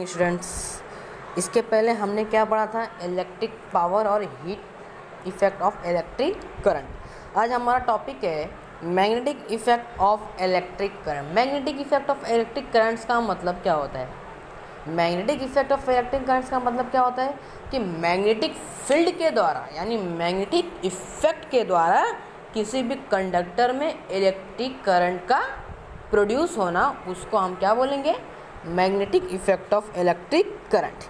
Students, इसके पहले हमने क्या पढ़ा था? इलेक्ट्रिक पावर और heat effect of electric current. आज हमारा टॉपिक है magnetic effect of electric current. Magnetic effect of electric currents का मतलब क्या होता है? Magnetic effect of electric currents का मतलब क्या होता है कि मैग्नेटिक फील्ड के द्वारा यानी मैग्नेटिक इफेक्ट के द्वारा किसी भी कंडक्टर में इलेक्ट्रिक करंट का प्रोड्यूस होना, उसको हम क्या बोलेंगे? Magnetic effect of electric current.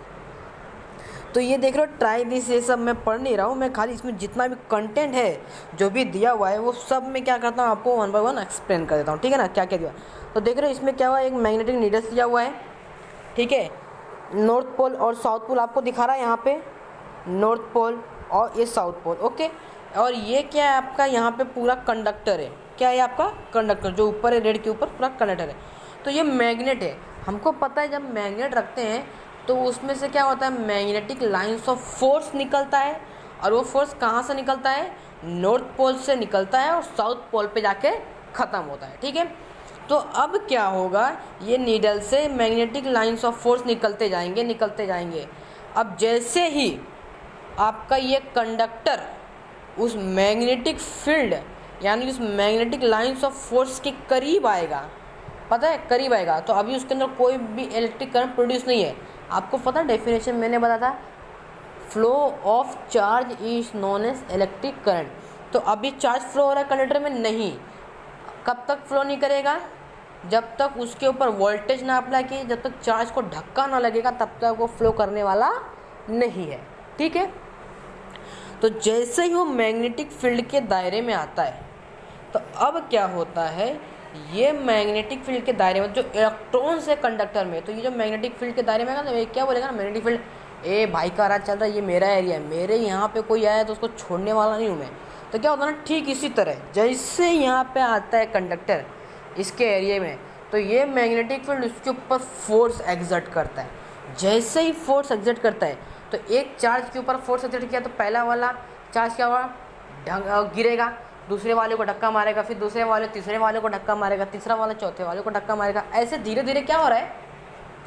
तो ये देख रहे हो, ट्राई दिस, ये सब मैं पढ़ नहीं रहा हूँ, मैं खाली इसमें जितना भी कंटेंट है जो भी दिया हुआ है वो सब मैं क्या करता हूँ, आपको वन बाय वन एक्सप्लेन कर देता हूँ। ठीक है ना, क्या क्या दिया। तो देख रहे हो इसमें क्या हुआ, एक मैग्नेटिक नीडल्स दिया हुआ है। ठीक है, नॉर्थ पोल और साउथ पोल आपको दिखा रहा है यहाँ पे, नॉर्थ पोल और ये साउथ पोल। ओके, और ये क्या है आपका, यहाँ पे पूरा कंडक्टर है। क्या है आपका? कंडक्टर, जो ऊपर है रेड के ऊपर पूरा कंडक्टर है। तो ये मैग्नेट है। हमको पता है जब मैग्नेट रखते हैं तो उसमें से क्या होता है, मैग्नेटिक लाइंस ऑफ फोर्स निकलता है। और वो फोर्स कहाँ से निकलता है? नॉर्थ पोल से निकलता है और साउथ पोल पे जाके ख़त्म होता है। ठीक है, तो अब क्या होगा, ये नीडल से मैग्नेटिक लाइंस ऑफ फोर्स निकलते जाएंगे। अब जैसे ही आपका ये कंडक्टर उस मैग्नेटिक फील्ड यानी उस मैग्नेटिक लाइंस ऑफ फोर्स के करीब आएगा, पता है, करीब आएगा, तो अभी उसके अंदर कोई भी इलेक्ट्रिक करंट प्रोड्यूस नहीं है। आपको पता है डेफिनेशन मैंने बताया था, flow of charge is known as electric current. तो अभी चार्ज फ्लो हो रहा है कंडक्टर में? नहीं। कब तक फ्लो नहीं करेगा? जब तक उसके ऊपर वोल्टेज ना अप्लाई किए, जब तक चार्ज को धक्का ना लगेगा, तब तक वो फ्लो करने वाला नहीं है। ठीक है, तो जैसे ही वो मैग्नेटिक फील्ड के दायरे में आता है तो अब क्या होता है, ये मैग्नेटिक फील्ड के दायरे में जो इलेक्ट्रॉन्स है कंडक्टर में, तो ये जो मैग्नेटिक फील्ड के दायरे में आएगा तो ये क्या बोलेगा ना, मैग्नेटिक फील्ड, ए भाई का राज चल रहा है, ये मेरा एरिया है, मेरे यहाँ पे कोई आया तो उसको छोड़ने वाला नहीं हूँ मैं। तो क्या होता है ना, ठीक इसी तरह जैसे यहाँ पे आता है कंडक्टर इसके एरिया में, तो ये मैग्नेटिक फील्ड उसके ऊपर फोर्स एग्जर्ट करता है। जैसे ही फोर्स एग्जर्ट करता है तो एक चार्ज के ऊपर फोर्स एग्जर्ट किया तो पहला वाला चार्ज क्या हुआ, गिरेगा, दूसरे वाले को धक्का मारेगा, फिर दूसरे वाले तीसरे वाले को धक्का मारेगा, तीसरा वाला चौथे वाले को धक्का मारेगा। ऐसे धीरे धीरे क्या हो रहा है,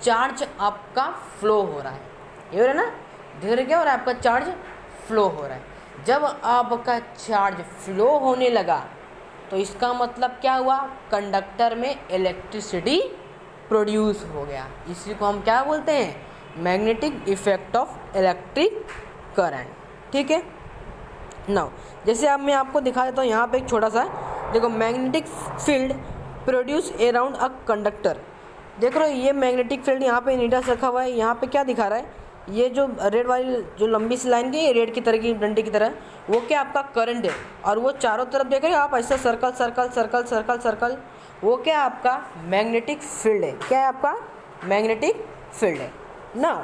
चार्ज आपका फ्लो हो रहा है। ये हो रहा है ना, धीरे धीरे क्या हो रहा है, आपका चार्ज फ्लो हो रहा है। जब आपका चार्ज फ्लो होने लगा तो इसका मतलब क्या हुआ, कंडक्टर में इलेक्ट्रिसिटी प्रोड्यूस हो गया। इसी को हम क्या बोलते हैं, magnetic effect of electric current. ठीक है, नाउ जैसे अब मैं आपको दिखा देता हूँ, यहाँ पे एक छोटा सा देखो, magnetic field produce around a conductor. देख रहे हो ये मैग्नेटिक फील्ड यहाँ पे नीडल्स रखा हुआ है। यहाँ पे क्या दिखा रहा है, ये जो रेड वाली जो लंबी सी लाइन की रेड की तरह की डंडे की तरह, वो क्या आपका करंट है। और वो चारों तरफ देख रहे हो आप, ऐसा circle circle circle circle circle, वो क्या आपका मैग्नेटिक फील्ड है। क्या है आपका? मैग्नेटिक फील्ड है ना।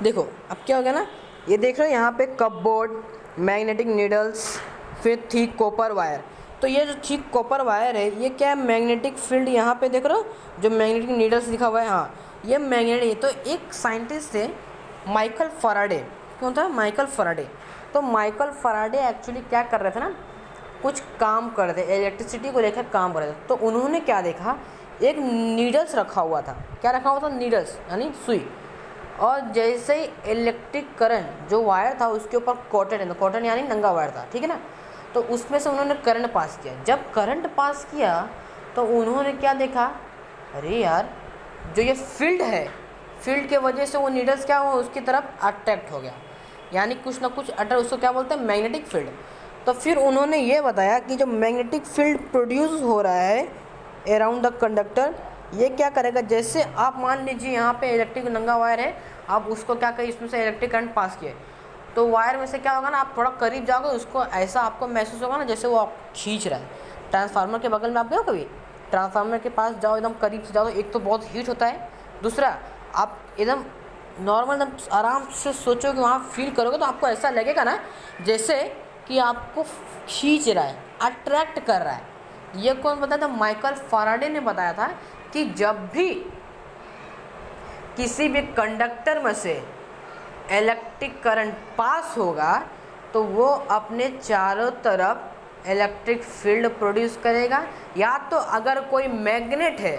देखो अब क्या हो गया ना, ये देख रहे हो यहाँ पे कपबोर्ड, मैग्नेटिक नीडल्स, फिर थिक कॉपर वायर। तो ये जो थिक कॉपर वायर है ये क्या है, मैग्नेटिक फील्ड। यहाँ पे देख रहे हो जो मैग्नेटिक नीडल्स लिखा हुआ है, हाँ ये मैग्नेटिक है। तो एक साइंटिस्ट थे माइकल फैराडे, कौन था? Michael Faraday. तो माइकल फैराडे एक्चुअली क्या कर रहे थे ना, कुछ काम कर रहे थे, इलेक्ट्रिसिटी को लेकर काम कर रहे थे। तो उन्होंने क्या देखा, एक नीडल्स रखा हुआ था। क्या रखा हुआ था? नीडल्स यानी सुई। और जैसे ही इलेक्ट्रिक करंट जो वायर था उसके ऊपर कॉटन यानी नंगा वायर था, ठीक है ना, तो उसमें से उन्होंने करंट पास किया। जब करंट पास किया तो उन्होंने क्या देखा, अरे यार जो ये फील्ड है, फील्ड के वजह से वो नीडल्स क्या हुआ, उसकी तरफ अट्रैक्ट हो गया, यानी कुछ ना कुछ अट्रैक्ट, उसको क्या बोलते हैं, मैग्नेटिक फील्ड। तो फिर उन्होंने ये बताया कि जो मैग्नेटिक फील्ड प्रोड्यूस हो रहा है अराउंड द कंडक्टर, ये क्या करेगा, जैसे आप मान लीजिए यहाँ पे इलेक्ट्रिक नंगा वायर है, आप उसको क्या करिए, इसमें से इलेक्ट्रिक करंट पास किए, तो वायर में से क्या होगा ना, आप थोड़ा करीब जाओगे, उसको ऐसा आपको महसूस होगा ना जैसे वो आप खींच रहा है। ट्रांसफार्मर के बगल में आप गए हो कभी? ट्रांसफार्मर के पास जाओ, एकदम करीब से जाओ, तो एक तो बहुत हीट होता है, दूसरा आप एकदम नॉर्मल एकदम आराम से सोचो कि वहाँ फील करोगे तो आपको ऐसा लगेगा ना जैसे कि आपको खींच रहा है, अट्रैक्ट कर रहा है। ये कौन बताया था? माइकल फैराडे ने बताया था कि जब भी किसी भी कंडक्टर में से इलेक्ट्रिक करंट पास होगा तो वो अपने चारों तरफ इलेक्ट्रिक फील्ड प्रोड्यूस करेगा। या तो अगर कोई मैग्नेट है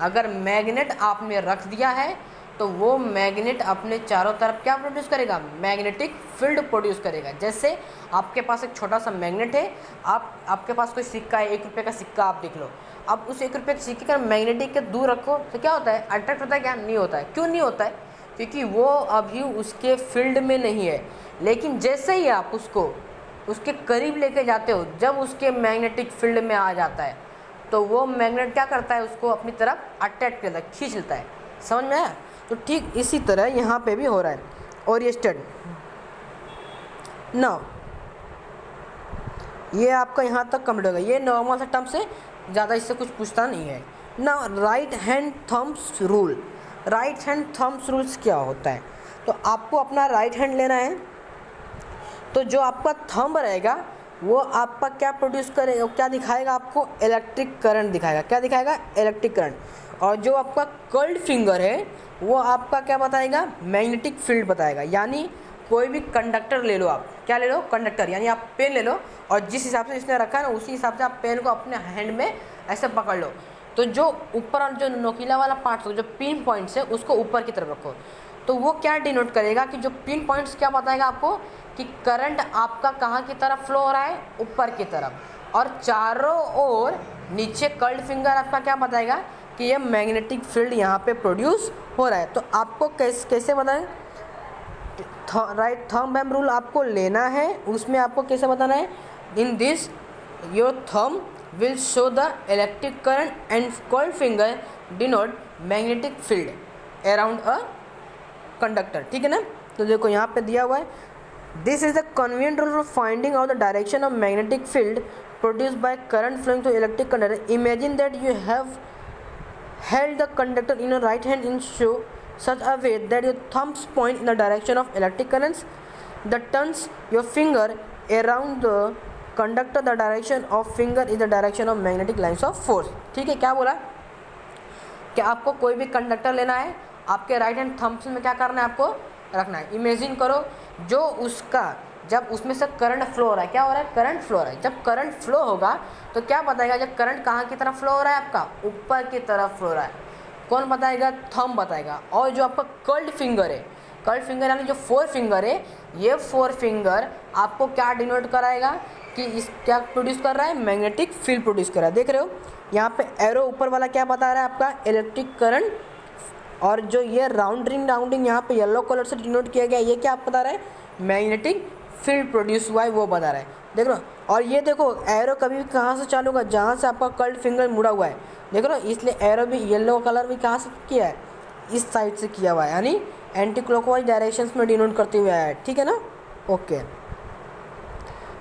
अगर मैग्नेट आपने रख दिया है तो वो मैग्नेट अपने चारों तरफ क्या प्रोड्यूस करेगा, मैग्नेटिक फील्ड प्रोड्यूस करेगा। जैसे आपके पास एक छोटा सा मैग्नेट है, आपके पास कोई सिक्का है, 1 रुपये का सिक्का आप देख लो, अब उस 1 रुपये के सिक्के का मैग्नेटिक के दूर रखो तो क्या होता है, अट्रैक्ट होता है क्या, नहीं होता है। क्यों नहीं होता है, क्योंकि वो अभी उसके फील्ड में नहीं है। लेकिन जैसे ही आप उसको उसके करीब लेके जाते हो, जब उसके मैग्नेटिक फील्ड में आ जाता है तो वो मैग्नेट क्या करता है, उसको अपनी तरफ अट्रैक्ट करता है, खींच लेता है। समझ में आया? तो ठीक इसी तरह यहाँ पे भी हो रहा है। ओरिएंटेड नाउ ये आपका यहाँ तक कंप्लीट होगा। ये नॉर्मल सा टर्म से ज़्यादा इससे कुछ पूछता नहीं है। Now right hand thumbs rule. Right hand thumbs rules क्या होता है, तो आपको अपना राइट हैंड लेना है, तो जो आपका थंब रहेगा वो आपका क्या प्रोड्यूस करेगा, क्या दिखाएगा आपको, इलेक्ट्रिक करंट दिखाएगा। क्या दिखाएगा, इलेक्ट्रिक करंट। और जो आपका कर्ल्ड फिंगर है वो आपका क्या बताएगा, मैग्नेटिक फील्ड बताएगा। यानी कोई भी कंडक्टर ले लो आप, क्या ले लो, कंडक्टर, यानी आप पेन ले लो और जिस हिसाब से इसने रखा है ना उसी हिसाब से आप पेन को अपने हैंड में ऐसे पकड़ लो। तो जो ऊपर और जो नोकीला वाला पार्ट हो, जो पिन पॉइंट्स है, उसको ऊपर की तरफ रखो। तो वो क्या डिनोट करेगा कि जो पिन पॉइंट्स क्या बताएगा आपको कि करंट आपका कहाँ की तरफ फ्लो हो रहा है, ऊपर की तरफ। और चारों ओर नीचे कर्ल्ड फिंगर आपका क्या बताएगा कि ये मैग्नेटिक फील्ड यहाँ पे प्रोड्यूस हो रहा है। तो आपको कैसे बताएं, राइट थंब एम रूल आपको लेना है, उसमें आपको कैसे बताना है, in this your thumb will show the electric current and curled finger denote magnetic field around a conductor. ठीक है ना? तो देखो यहाँ पे दिया हुआ है, this is the convenient rule for finding out the direction of magnetic field produced by current flowing through electric conductor. Imagine that you have held the conductor in your right hand in such a way that your thumbs point in the direction of electric currents. That turns your finger around the conductor. The direction of finger is the direction of magnetic lines of force. ठीक है, क्या बोला कि आपको कोई भी conductor लेना है, आपके राइट हैंड थम्स में क्या करना है, आपको रखना है। इमेजिन करो जो उसका जब उसमें से करंट फ्लो हो रहा है, क्या हो रहा है, करंट फ्लो हो रहा है। जब करंट फ्लो होगा तो क्या बताएगा, जब करंट कहाँ की तरफ फ्लो हो रहा है, आपका ऊपर की तरफ फ्लो हो रहा है। कौन बताएगा, थंब बताएगा। और जो आपका कर्ल्ड फिंगर है, कर्ल्ड फिंगर यानी जो 4 फिंगर है, ये 4 फिंगर आपको क्या डिनोट कराएगा कि इस क्या प्रोड्यूस कर रहा है, मैग्नेटिक फील्ड प्रोड्यूस कर रहा है। देख रहे हो यहाँ पे एरो ऊपर वाला क्या बता रहा है, आपका इलेक्ट्रिक करंट। और जो ये राउंडिंग यहाँ पे येलो कलर से डिनोट किया गया, ये क्या आप बता रहा है, मैग्नेटिक फील्ड प्रोड्यूस हुआ है, वो बता रहा है। देख लो, और ये देखो एरो कभी भी कहाँ से चालू होगा, जहाँ से आपका कर्ल्ड फिंगर मुड़ा हुआ है। देख लो, इसलिए एरो भी येलो कलर भी कहाँ से किया है, इस साइड से किया हुआ है, यानी एंटी क्लॉकवाइज डायरेक्शंस में डिनोट करते हुए आया है। ठीक है ना? Okay.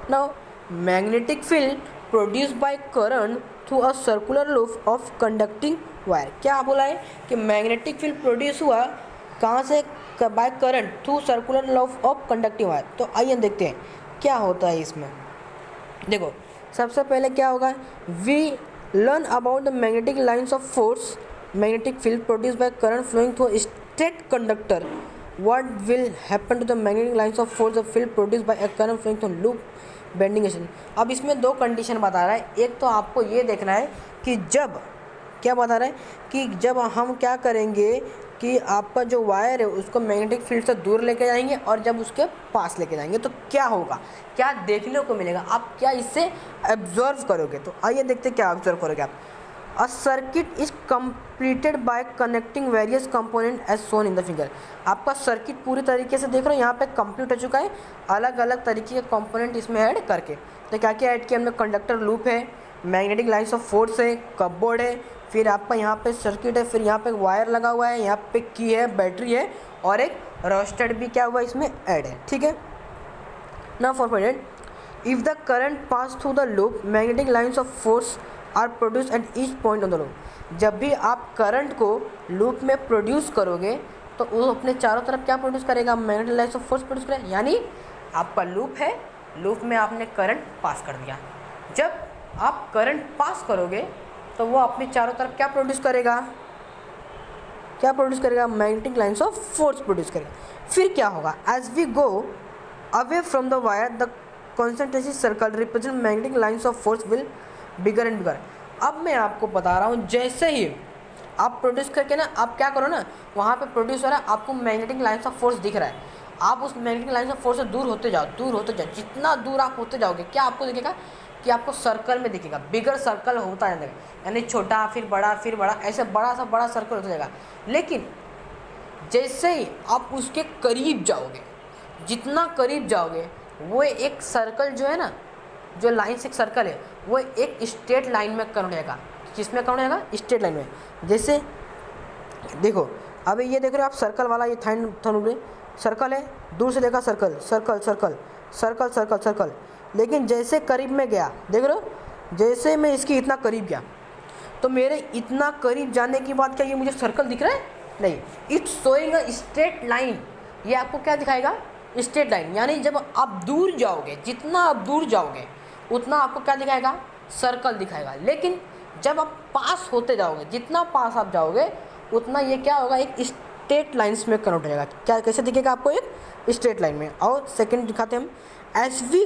Now magnetic field produce by current through a circular loop of conducting wire. क्या बोला है कि मैग्नेटिक फील्ड प्रोड्यूस हुआ कहाँ से, by current through circular loop of conducting wire. तो आइए देखते हैं क्या होता है इसमें। देखो सबसे पहले क्या होगा, we learn about the magnetic lines of force, magnetic field produce by current flowing through straight conductor. What will happen to the magnetic lines of force, the field produce by a current flowing through loop bending एशन। अब इसमें 2 condition बता रहा है। एक तो आपको ये देखना है कि जब क्या बता रहा है कि जब हम क्या करेंगे कि आपका जो वायर है उसको मैग्नेटिक फील्ड से दूर लेके जाएंगे और जब उसके पास लेके जाएंगे तो क्या होगा, क्या देखने को मिलेगा, आप क्या इससे एब्जॉर्व करोगे। तो आइए देखते क्या ऑब्जर्व करोगे आप। A circuit is completed by connecting various component as shown in the figure. आपका सर्किट पूरी तरीके से देख रहे हो यहाँ पे कंप्लीट हो चुका है, अलग अलग तरीके के कंपोनेंट इसमें ऐड करके। तो क्या क्या ऐड किया हमने, कंडक्टर लूप है, मैग्नेटिक लाइन्स ऑफ फोर्स है, कपबोर्ड है, फिर आपका यहाँ पे सर्किट है, फिर यहाँ पे वायर लगा हुआ है, यहाँ पे की है, बैटरी है और एक रोस्टेड भी क्या हुआ इसमें ऐड है। ठीक है। Now four point, if the current pass through the loop magnetic lines of force are produce at each point on the loop. जब भी आप करंट को लूप में प्रोड्यूस करोगे तो वो अपने चारों तरफ क्या प्रोड्यूस करेगा, magnetic lines of force produce करेगा। यानी आपका लूप है, लूप में आपने करंट पास कर दिया। जब आप करंट पास करोगे तो वो अपने चारों तरफ क्या प्रोड्यूस करेगा, क्या प्रोड्यूस करेगा, magnetic lines of force produce करेगा। फिर क्या होगा, as we go away from the wire the concentration circle represent magnetic lines of force will bigger and bigger. अब मैं आपको बता रहा हूँ, जैसे ही आप प्रोड्यूस करके ना आप क्या करो ना, वहाँ पे प्रोड्यूस हो रहा है, आपको मैग्नेटिक लाइन्स ऑफ फोर्स दिख रहा है, आप उस मैग्नेटिक लाइन्स ऑफ फोर्स से दूर होते जाओ, दूर होते जाओ, जितना दूर आप होते जाओगे क्या आपको दिखेगा कि आपको सर्कल में दिखेगा, बिगर सर्कल होता है, यानी छोटा फिर बड़ा, ऐसे बड़ा सा बड़ा सर्कल होता जाएगा। लेकिन जैसे ही आप उसके करीब जाओगे, जितना करीब जाओगे वो एक सर्कल जो है ना, जो लाइन से एक सर्कल है वो एक स्ट्रेट लाइन में कन्वर्ट होगा। किसमें कन्वर्ट होगा? स्ट्रेट लाइन में। जैसे देखो अभी ये देख रहे हो आप, सर्कल वाला ये सर्कल है, दूर से देखा circle circle circle circle circle circle, लेकिन जैसे करीब में गया, देख रहे हो, जैसे मैं इसके इतना करीब गया तो मेरे इतना करीब जाने के बाद क्या ये मुझे सर्कल दिख रहा है? नहीं, it's showing a straight line. ये आपको क्या दिखाएगा? Straight line. यानी जब आप दूर जाओगे, जितना आप दूर जाओगे उतना आपको क्या दिखाएगा? सर्कल दिखाएगा। लेकिन जब आप पास होते जाओगे, जितना पास आप जाओगे उतना ये क्या होगा? एक स्ट्रेट लाइन्स में कन्वर्ट हो जाएगा। क्या कैसे दिखेगा आपको? एक स्ट्रेट लाइन में। और सेकंड दिखाते हैं हम, as we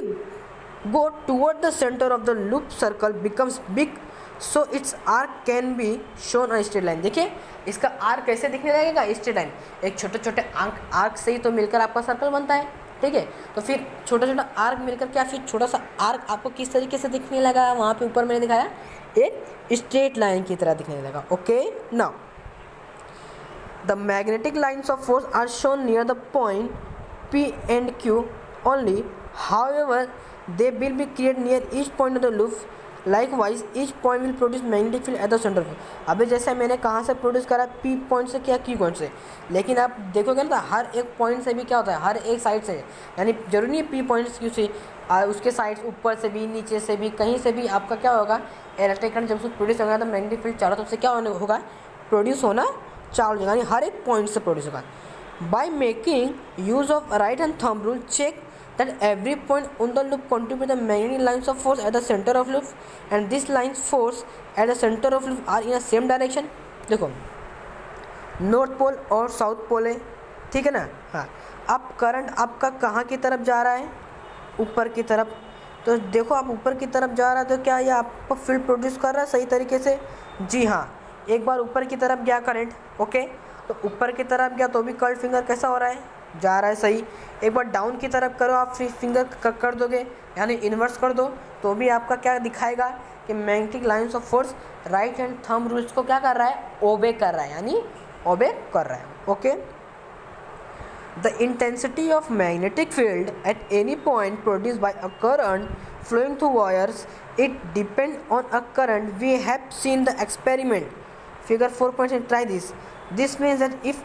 go toward the centre of the loop circle becomes big so its arc can be shown a straight line. देखिए इसका आर्क कैसे दिखने लगेगा? Straight line. एक छोटे छोटे आर्क से ही तो मिलकर आपका सर्कल बनता है, ठीक है? तो फिर छोटा छोटा आर्क मिलकर क्या, फिर छोटा सा आर्क आपको किस तरीके से दिखने लगा? वहाँ पे ऊपर मैंने दिखाया एक स्ट्रेट लाइन की तरह दिखने लगा। Okay, now the magnetic lines of force are shown near the point P and Q only. However, they will be created near each point of the loop. Likewise, each point will produce magnetic field at the center. अभी जैसे मैंने कहाँ से produce करा? P point से क्या Q point से। लेकिन आप देखोगे ना हर एक पॉइंट से भी क्या होता है? हर एक साइड से, यानी जरूरी नहीं है P पॉइंट Q से, उसके साइड ऊपर से भी, नीचे से भी, कहीं से भी आपका क्या होगा? इलेक्ट्रिक करंट जब उसको प्रोड्यूस होगा तो मैग्नेटिक फील्ड चारों तरफ से क्या होगा? प्रोड्यूस होना चालू होगा, यानी हर एक पॉइंट से प्रोड्यूस होगा। By making use of right hand thumb rule, check that every point on the loop contribute the magnetic lines of force at the center of loop, and these lines force at the center of loop are in the same direction. देखो north pole और south pole है, ठीक है ना? हाँ, अब current आपका कहाँ की तरफ जा रहा है? ऊपर की तरफ। तो देखो आप ऊपर की तरफ जा रहा है तो क्या ये आपको फील्ड प्रोड्यूस कर रहा है सही तरीके से? जी हाँ। एक बार ऊपर की तरफ गया करंट, ओके, तो ऊपर की तरफ गया तो भी कर्ल फिंगर कैसा हो रहा है? जा रहा है सही। एक बार डाउन की तरफ करो, आप फिंगर कर दोगे, यानी इन्वर्स कर दो, तो भी आपका क्या दिखाएगा कि magnetic lines of force right hand thumb rules को क्या कर रहा है? ओबे कर रहा है, यानी ओबे कर रहा है। Okay, the intensity of magnetic field at any point produced by a current flowing through wires, it depends on a current. We have seen the experiment. Figure 4.8. Try this. This means that if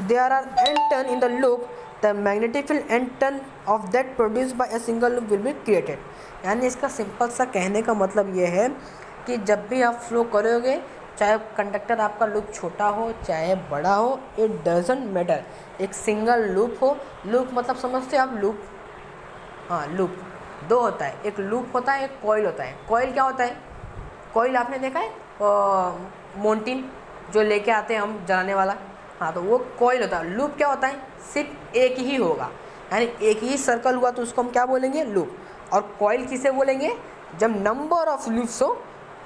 there are n turn in the loop, the magnetic field n turn of that produced by a single loop will be created. यानी इसका simple सा कहने का मतलब ये है कि जब भी आप फ्लो करोगे, चाहे कंडक्टर आपका लूप छोटा हो चाहे बड़ा हो, इट डजेंट मैटर, एक सिंगल लूप हो। लूप मतलब समझते हो आप? लूप, हाँ, लूप दो होता है, एक लूप होता है, एक कॉइल होता है। कॉइल क्या होता है? कॉइल आपने देखा है मोन्टीन जो लेके आते हैं हम जलाने वाला, हाँ, तो वो कॉइल होता है। लूप क्या होता है? सिर्फ एक ही होगा, यानी एक ही सर्कल हुआ तो उसको हम क्या बोलेंगे? लूप। और कॉइल किसे बोलेंगे? जब नंबर ऑफ लूप्स हो,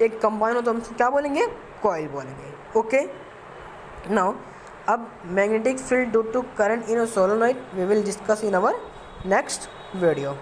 एक कंबाइन हो तो हम क्या बोलेंगे? कॉइल बोलेंगे। ओके, नाउ अब magnetic field due to current in a solenoid we will discuss in our next video.